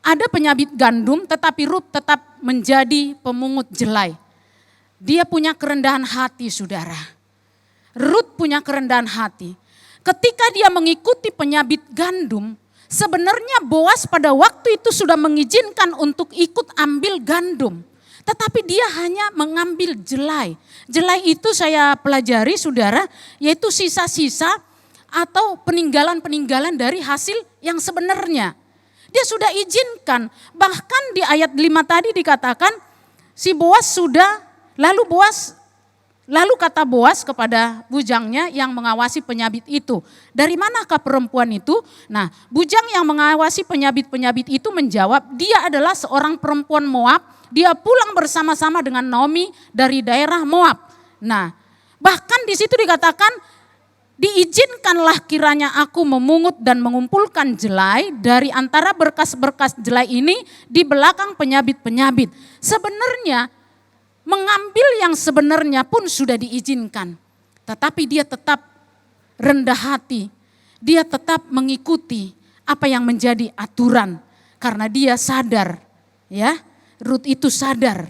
Ada penyabit gandum, tetapi Rut tetap menjadi pemungut jelai. Dia punya kerendahan hati, saudara. Rut punya kerendahan hati. Ketika dia mengikuti penyabit gandum, sebenarnya Boas pada waktu itu sudah mengizinkan untuk ikut ambil gandum. Tetapi dia hanya mengambil jelai. Jelai itu saya pelajari saudara, yaitu sisa-sisa atau peninggalan-peninggalan dari hasil yang sebenarnya. Dia sudah izinkan, bahkan di ayat 5 tadi dikatakan si Boas sudah, lalu kata Boas kepada bujangnya yang mengawasi penyabit itu, dari manakah perempuan itu? Nah, bujang yang mengawasi penyabit-penyabit itu menjawab, dia adalah seorang perempuan Moab, dia pulang bersama-sama dengan Naomi dari daerah Moab. Nah, bahkan di situ dikatakan, diizinkanlah kiranya aku memungut dan mengumpulkan jelai dari antara berkas-berkas jelai ini di belakang penyabit-penyabit. Sebenarnya mengambil yang sebenarnya pun sudah diizinkan. Tetapi dia tetap rendah hati. Dia tetap mengikuti apa yang menjadi aturan. Karena dia sadar, ya, Rut itu sadar.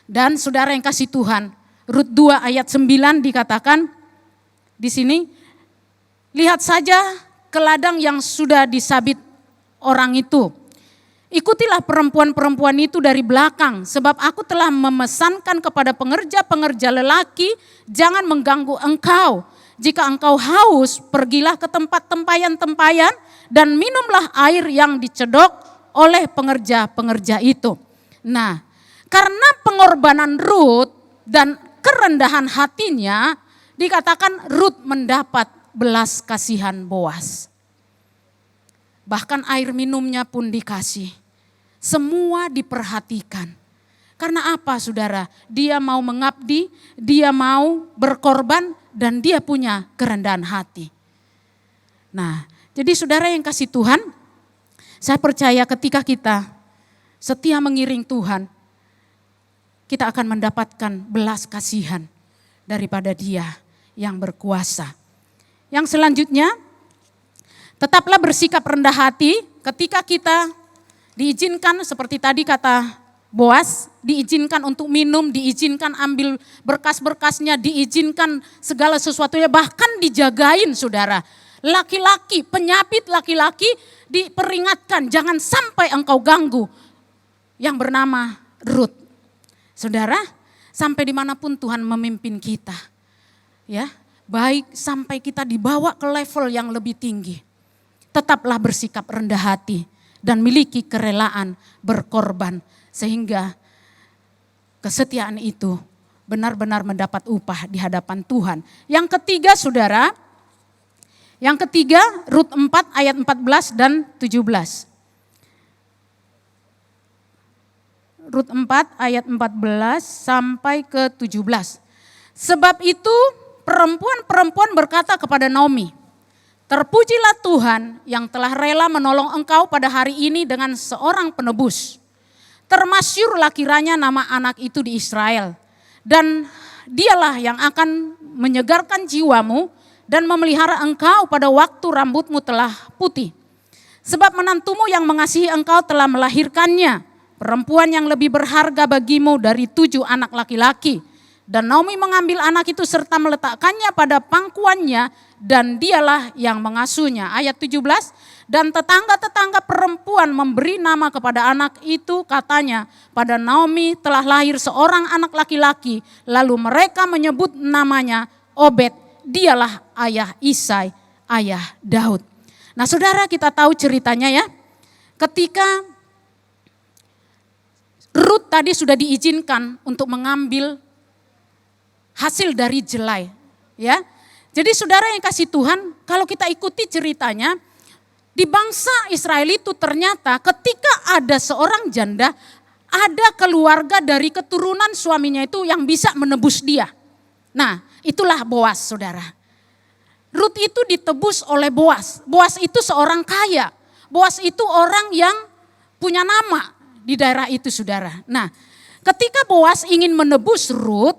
Dan saudara yang kasih Tuhan, Rut 2 ayat 9 dikatakan di sini, lihat saja ke ladang yang sudah disabit orang itu. Ikutilah perempuan-perempuan itu dari belakang, sebab aku telah memesankan kepada pengerja-pengerja lelaki, jangan mengganggu engkau. Jika engkau haus, pergilah ke tempat tempayan-tempayan dan minumlah air yang dicedok oleh pengerja-pengerja itu. Nah, karena pengorbanan Rut dan kerendahan hatinya, dikatakan Rut mendapat belas kasihan Boas. Bahkan air minumnya pun dikasih. Semua diperhatikan. Karena apa saudara? Dia mau mengabdi, dia mau berkorban, dan dia punya kerendahan hati. Nah, jadi saudara yang kasih Tuhan, saya percaya ketika kita setia mengiring Tuhan, kita akan mendapatkan belas kasihan daripada Dia yang berkuasa. Yang selanjutnya, tetaplah bersikap rendah hati ketika kita diizinkan seperti tadi kata Boas, diizinkan untuk minum, diizinkan ambil berkas-berkasnya, diizinkan segala sesuatunya, bahkan dijagain saudara. Laki-laki, penyapit laki-laki diperingatkan jangan sampai engkau ganggu yang bernama Ruth. Saudara, sampai dimanapun Tuhan memimpin kita, ya, baik sampai kita dibawa ke level yang lebih tinggi, tetaplah bersikap rendah hati dan miliki kerelaan berkorban sehingga kesetiaan itu benar-benar mendapat upah di hadapan Tuhan. Yang ketiga saudara, yang ketiga Rut 4 ayat 14 dan 17. Rut 4 ayat 14 sampai ke 17. Sebab itu perempuan-perempuan berkata kepada Naomi, terpujilah Tuhan yang telah rela menolong engkau pada hari ini dengan seorang penebus. Termasyurlah kiranya nama anak itu di Israel. Dan dialah yang akan menyegarkan jiwamu dan memelihara engkau pada waktu rambutmu telah putih. Sebab menantumu yang mengasihi engkau telah melahirkannya, perempuan yang lebih berharga bagimu dari 7 anak laki-laki. Dan Naomi mengambil anak itu serta meletakkannya pada pangkuannya dan dialah yang mengasuhnya. Ayat 17, dan tetangga-tetangga perempuan memberi nama kepada anak itu, katanya, pada Naomi telah lahir seorang anak laki-laki. Lalu mereka menyebut namanya Obed, dialah ayah Isai, ayah Daud. Nah saudara, kita tahu ceritanya ya, ketika Rut tadi sudah diizinkan untuk mengambil hasil dari jelai, ya. Jadi saudara yang kasih Tuhan, kalau kita ikuti ceritanya, di bangsa Israel itu ternyata ketika ada seorang janda, ada keluarga dari keturunan suaminya itu yang bisa menebus dia. Nah, itulah Boas, saudara. Rut itu ditebus oleh Boas. Boas itu seorang kaya. Boas itu orang yang punya nama di daerah itu, saudara. Nah, ketika Boas ingin menebus Rut,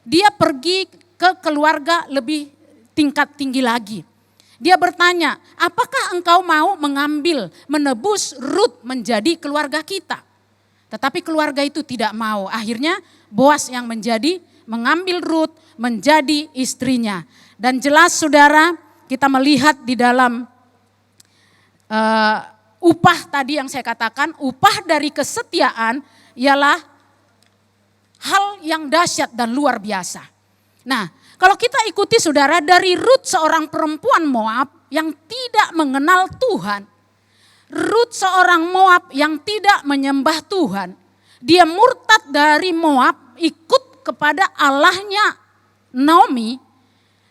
dia pergi ke keluarga lebih tingkat tinggi lagi. Dia bertanya, apakah engkau mau menebus Rut menjadi keluarga kita? Tetapi keluarga itu tidak mau. Akhirnya Boas yang mengambil Rut menjadi istrinya. Dan jelas saudara, kita melihat di dalam upah tadi yang saya katakan, upah dari kesetiaan ialah hal yang dahsyat dan luar biasa. Nah, kalau kita ikuti saudara, dari Rut seorang perempuan Moab yang tidak mengenal Tuhan, Rut seorang Moab yang tidak menyembah Tuhan, dia murtad dari Moab, ikut kepada Allahnya Naomi,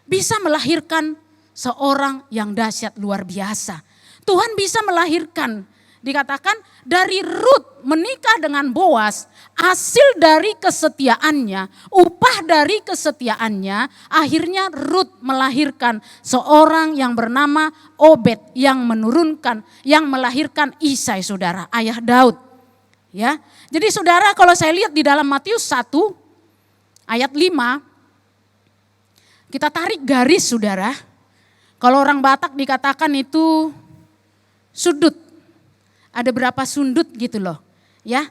bisa melahirkan seorang yang dahsyat luar biasa. Tuhan bisa melahirkan, dikatakan dari Rut menikah dengan Boas, hasil dari kesetiaannya, upah dari kesetiaannya, akhirnya Rut melahirkan seorang yang bernama Obed yang melahirkan Isai, saudara, ayah Daud. Ya, jadi saudara, kalau saya lihat di dalam Matius 1 ayat 5, kita tarik garis, saudara. Kalau orang Batak dikatakan itu sudut. Ada berapa sundut gitu loh, ya.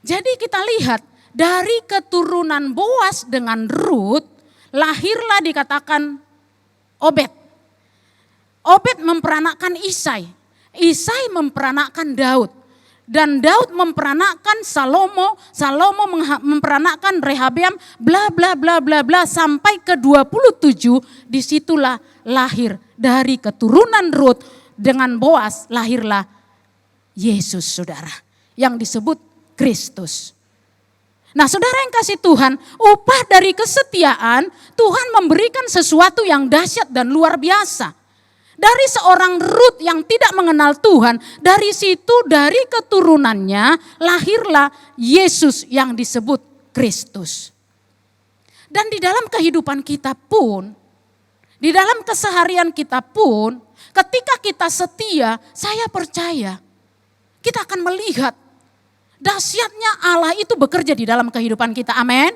Jadi kita lihat dari keturunan Boas dengan Rut, lahirlah dikatakan Obed. Obed memperanakkan Isai. Isai memperanakkan Daud. Dan Daud memperanakkan Salomo. Salomo memperanakkan Rehabeam, bla bla bla bla bla sampai ke 27. Disitulah lahir dari keturunan Rut dengan Boas, lahirlah Yesus, saudara, yang disebut Kristus. Nah saudara yang kasih Tuhan, upah dari kesetiaan, Tuhan memberikan sesuatu yang dahsyat dan luar biasa. Dari seorang Rut yang tidak mengenal Tuhan, dari situ, dari keturunannya, lahirlah Yesus yang disebut Kristus. Dan di dalam kehidupan kita pun, di dalam keseharian kita pun, ketika kita setia, saya percaya, kita akan melihat dahsyatnya Allah itu bekerja di dalam kehidupan kita. Amin.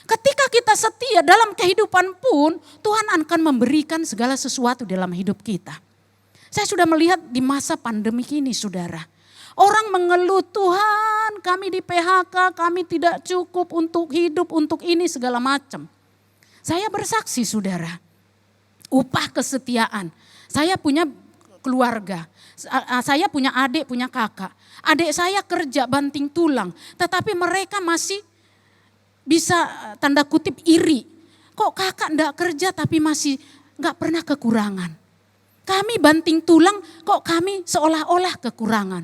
Ketika kita setia dalam kehidupan pun, Tuhan akan memberikan segala sesuatu dalam hidup kita. Saya sudah melihat di masa pandemi ini saudara. Orang mengeluh, Tuhan kami di PHK, kami tidak cukup untuk hidup, untuk ini segala macam. Saya bersaksi saudara, upah kesetiaan. Saya punya keluarga, saya punya adik, punya kakak. Adik saya kerja banting tulang, tetapi mereka masih bisa tanda kutip iri. Kok kakak enggak kerja tapi masih enggak pernah kekurangan. Kami banting tulang kok kami seolah-olah kekurangan.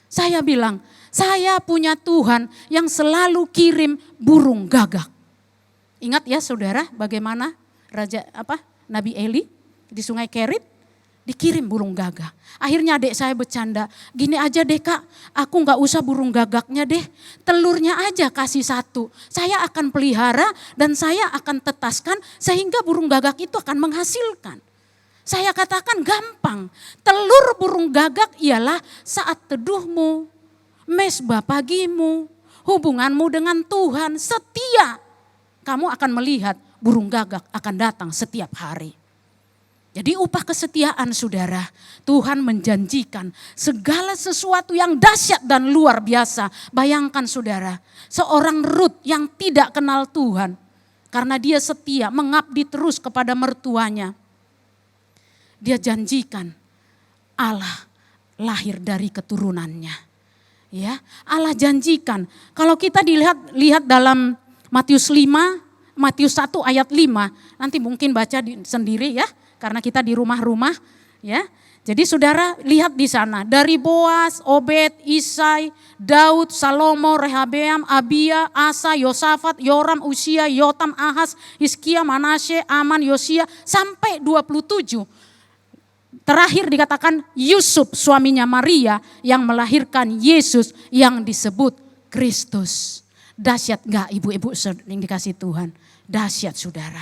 Saya bilang, saya punya Tuhan yang selalu kirim burung gagak. Ingat ya saudara bagaimana Nabi Eli di Sungai Kerit dikirim burung gagak. Akhirnya adik saya bercanda, gini aja deh kak, aku gak usah burung gagaknya deh, telurnya aja kasih 1. Saya akan pelihara dan saya akan tetaskan sehingga burung gagak itu akan menghasilkan. Saya katakan gampang, telur burung gagak ialah saat teduhmu, mesbah pagimu, hubunganmu dengan Tuhan setia. Kamu akan melihat burung gagak akan datang setiap hari. Jadi upah kesetiaan saudara, Tuhan menjanjikan segala sesuatu yang dahsyat dan luar biasa. Bayangkan saudara, seorang Rut yang tidak kenal Tuhan, karena dia setia mengabdi terus kepada mertuanya. Dia janjikan Allah lahir dari keturunannya. Ya, Allah janjikan. Kalau kita lihat dalam Matius 1 ayat 5, nanti mungkin baca sendiri ya, karena kita di rumah-rumah ya. Jadi saudara lihat di sana, dari Boas, Obed, Isai, Daud, Salomo, Rehabeam, Abia, Asa, Yosafat, Yoram, Usia, Yotam, Ahaz, Hizkia, Manasye, Aman, Yosia sampai 27. Terakhir dikatakan Yusuf suaminya Maria yang melahirkan Yesus yang disebut Kristus. Dahsyat enggak ibu-ibu yang dikasih Tuhan? Dahsyat saudara.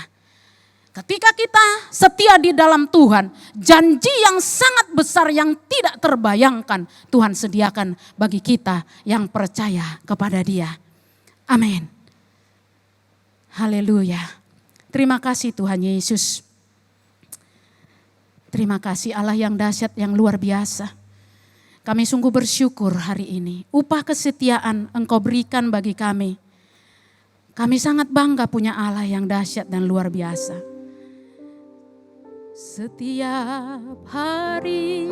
Ketika kita setia di dalam Tuhan, janji yang sangat besar yang tidak terbayangkan Tuhan sediakan bagi kita yang percaya kepada Dia. Amin. Haleluya. Terima kasih Tuhan Yesus. Terima kasih Allah yang dahsyat, yang luar biasa. Kami sungguh bersyukur hari ini. Upah kesetiaan Engkau berikan bagi kami. Kami sangat bangga punya Allah yang dahsyat dan luar biasa. Setiap hari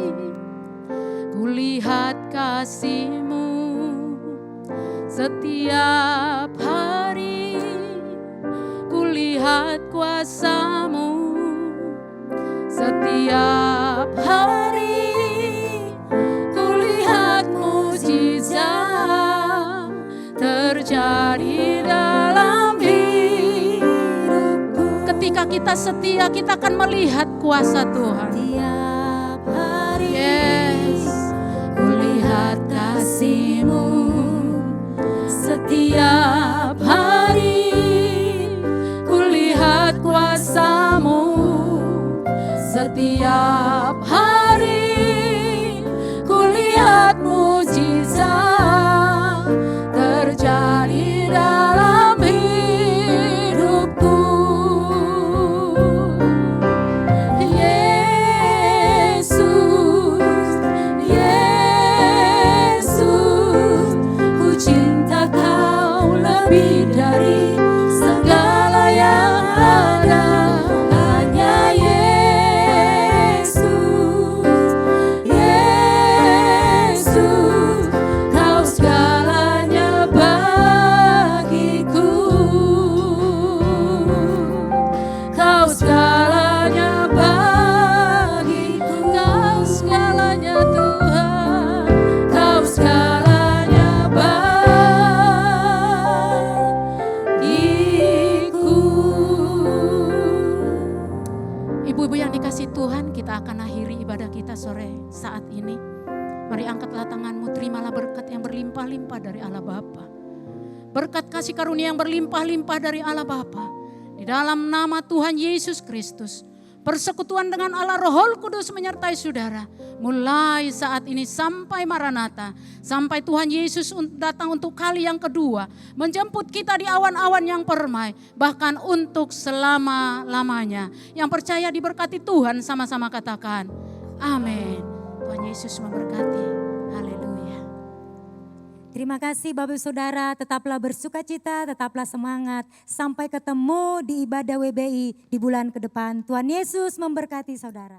kulihat kasih-Mu. Setiap hari kulihat kuasa-Mu. Setiap hari kulihat mujizat terjadi dalam hidupku. Ketika kita setia, kita akan melihat kuasa Tuhan. Setiap hari kulihat kasih-Mu. Setiap hari kulihat kuasa-Mu. Setiap hari kulihat mujizat terjadi dalam hidupku. Yesus, Yesus, ku cinta Kau lebih dari segala yang ada. Sore saat ini, mari angkatlah tanganmu, terimalah berkat yang berlimpah-limpah dari Allah Bapa. Berkat kasih karunia yang berlimpah-limpah dari Allah Bapa. Di dalam nama Tuhan Yesus Kristus, persekutuan dengan Allah Roh Kudus menyertai saudara. Mulai saat ini sampai Maranatha, sampai Tuhan Yesus datang untuk kali yang kedua, menjemput kita di awan-awan yang permai, bahkan untuk selama-lamanya. Yang percaya diberkati Tuhan sama-sama katakan, Amin. Tuhan Yesus memberkati. Haleluya. Terima kasih Bapak Saudara, tetaplah bersukacita, tetaplah semangat. Sampai ketemu di ibadah WBI di bulan ke depan. Tuhan Yesus memberkati saudara.